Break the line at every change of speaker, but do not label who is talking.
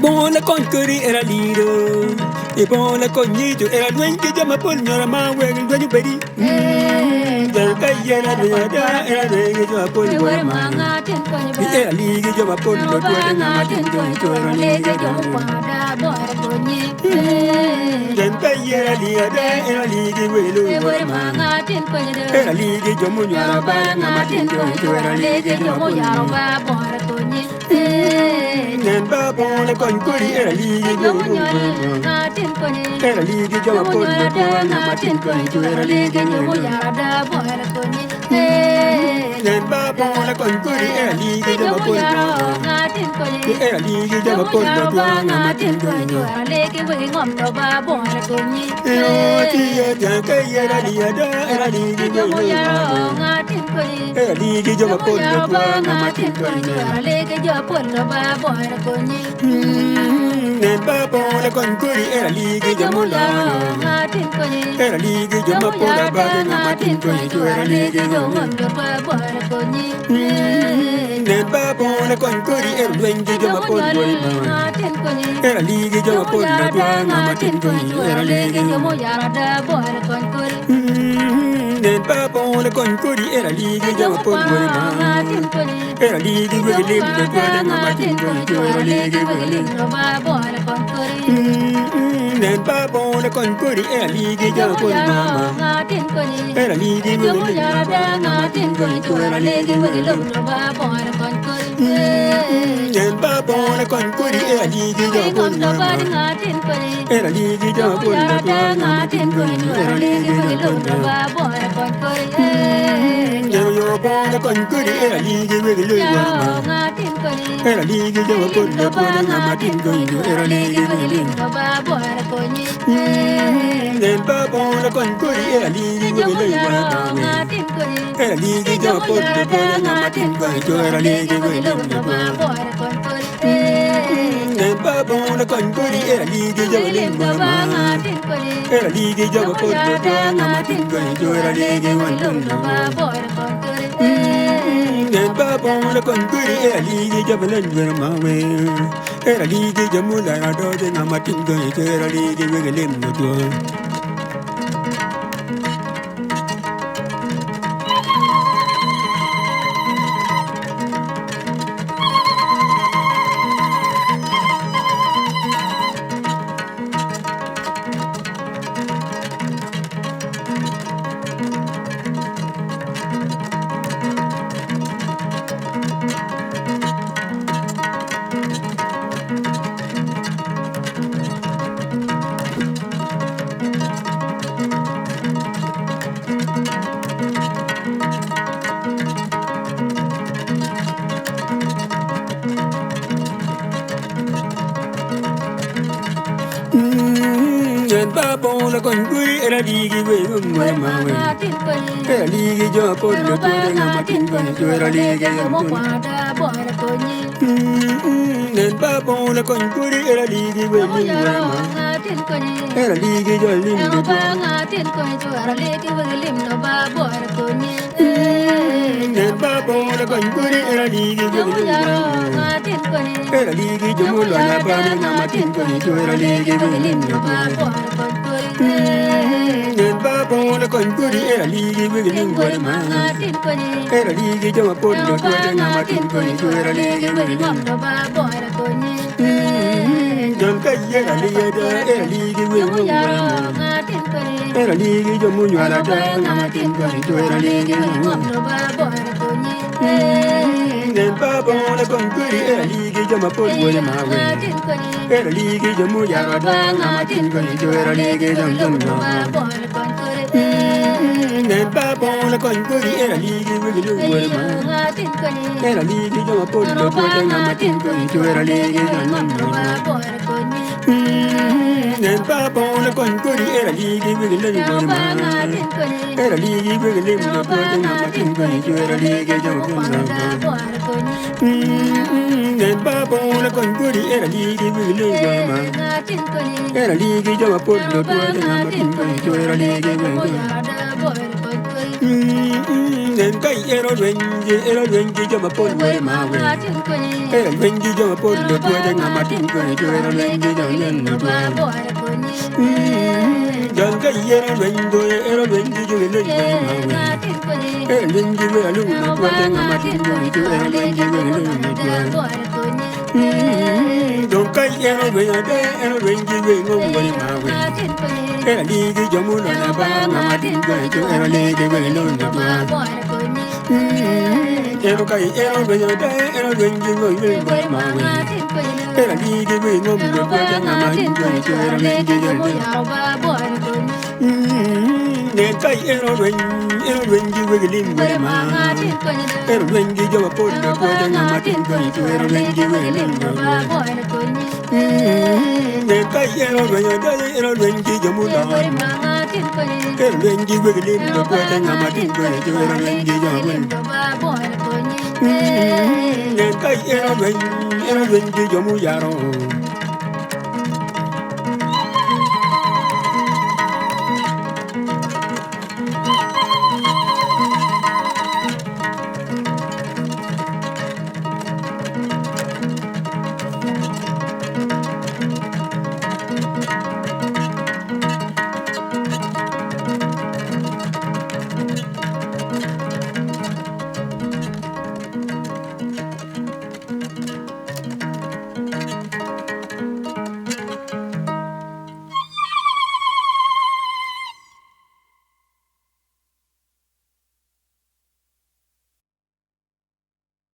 bon la concurri era lido. E bon la cognito era duen che già ma poi non ma wen duen bedi. Del cagliera era duen che già poi non ma. Era lì che già ma poi non duen ma tin era lì che già del cagliera era lì che quello ma. Era lì che già mo era ba ma tin era lì che già mo Nen ba bon le concurri era lì che era lì che già poi non ma tin era lì che Nen ba bon le concurri era lì che già poi era lì che già poi non ma tin era lì che già era lì che già poi ma tin Nen ba bon le concurri era lì che già era lì che già poi ma tin era lì che Nen ba bon le concurri era duen che già poi era lì che già poi ma tin era lì che Nen ba bon le concurri era lì che già poi era lì che ma tin era lì che Nen ba bon le concurri era lì che già poi era lì che ma tin era lì che Nen ba bon le concurri era lì che già poi era lì che già poi ma tin era lì che Yo bon le concurri era lì che era lì che già poi ma tin era lì che Nen ba bon le concurri era lì che era lì che già poi ma tin era lì che Nen ba bon le concurri era lì che già era lì che già poi ma tin era lì che Nen ba bon le concurri era lì che già era lì che già mo la do de ma tin era lì che Nen ba bon le concurri era lì che era lì che già poi ma tin era lì che Nen ba bon le concurri era lì che era lì che già Nen ba bon le concurri era lì che era lì che già mo la ma tin era lì che Nen ba bon le concurri era lì che era lì che già poi ma tin era lì che Don cagliera lì era lì che era lì che già mo la ma tin era lì che Nen ba bon le concurri era lì che già poi era lì che già mo ma tin era lì che Nen ba bon le concurri era lì che era lì che già poi ma tin era lì che Nen ba bon le concurri era lì che era lì che ma tin era lì che Nen ba bon le concurri era lì che era lì che già poi ma tin era lì che Nen kai ero wengi jama pol we mawe. Ero wengi jama pol le puede ngamatin ko ni ero wengi jama nen no dua. Jan kai ero wengi jama le mawe. Ero wengi we alu le puede ngamatin ko ni ero wengi we le dua. Don kai ero wengi we ngom we mawe. Ero ligi jamu na ba ngamatin ko ni ero ligi we le dua. Ero kai ero wengi we le mawe. Ero ligi we ngom we puede ngamatin ko ni ero wengi we le dua. Nen kai ero wengi we lim we mawe. Ero wengi jama pol le puede ngamatin ko ni ero wengi we le dua. Nen kai ero wengi jamu na. Ero wengi we lim le puede ngamatin ko ni ero wengi jama we. Nen kai ero wengi jamu yaro.